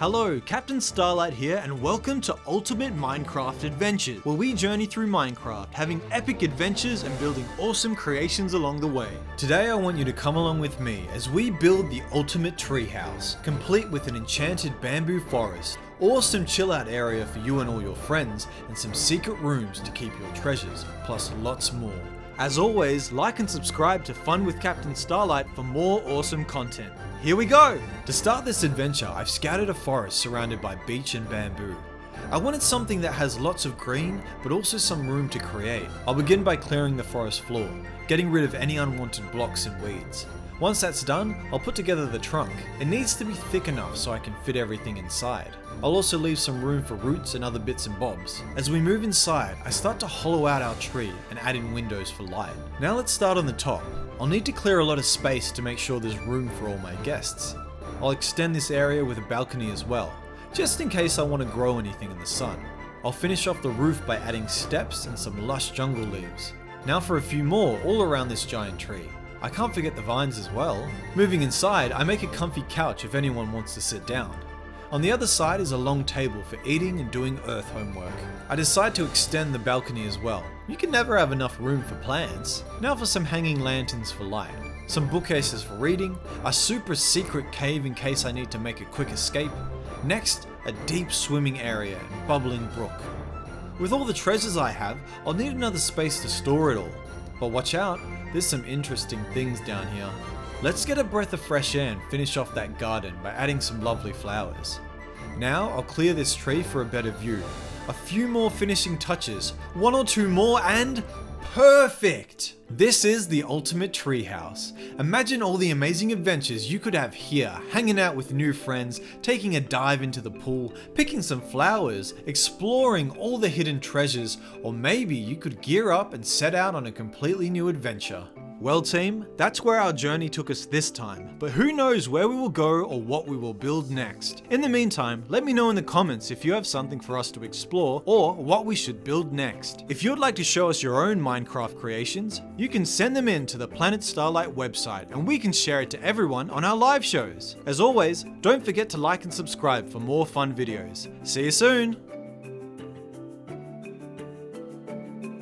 Hello, Captain Starlight here, and welcome to Ultimate Minecraft Adventures, where we journey through Minecraft, having epic adventures and building awesome creations along the way. Today I want you to come along with me as we build the ultimate treehouse, complete with an enchanted bamboo forest, awesome chill out area for you and all your friends, and some secret rooms to keep your treasures, plus lots more. As always, like and subscribe to Fun with Captain Starlight for more awesome content. Here we go! To start this adventure, I've scouted a forest surrounded by beech and bamboo. I wanted something that has lots of green, but also some room to create. I'll begin by clearing the forest floor, getting rid of any unwanted blocks and weeds. Once that's done, I'll put together the trunk. It needs to be thick enough so I can fit everything inside. I'll also leave some room for roots and other bits and bobs. As we move inside, I start to hollow out our tree and add in windows for light. Now let's start on the top. I'll need to clear a lot of space to make sure there's room for all my guests. I'll extend this area with a balcony as well, just in case I want to grow anything in the sun. I'll finish off the roof by adding steps and some lush jungle leaves. Now for a few more all around this giant tree. I can't forget the vines as well. Moving inside, I make a comfy couch if anyone wants to sit down. On the other side is a long table for eating and doing earth homework. I decide to extend the balcony as well. You can never have enough room for plants. Now for some hanging lanterns for light, some bookcases for reading, a super secret cave in case I need to make a quick escape. Next, a deep swimming area and bubbling brook. With all the treasures I have, I'll need another space to store it all. But watch out, there's some interesting things down here. Let's get a breath of fresh air and finish off that garden by adding some lovely flowers. Now I'll clear this tree for a better view. A few more finishing touches, one or two more and perfect! This is the ultimate treehouse. Imagine all the amazing adventures you could have here, hanging out with new friends, taking a dive into the pool, picking some flowers, exploring all the hidden treasures, or maybe you could gear up and set out on a completely new adventure. Well team, that's where our journey took us this time, but who knows where we will go or what we will build next. In the meantime, let me know in the comments if you have something for us to explore or what we should build next. If you'd like to show us your own Minecraft creations, you can send them in to the Planet Starlight website and we can share it to everyone on our live shows. As always, don't forget to like and subscribe for more fun videos. See you soon!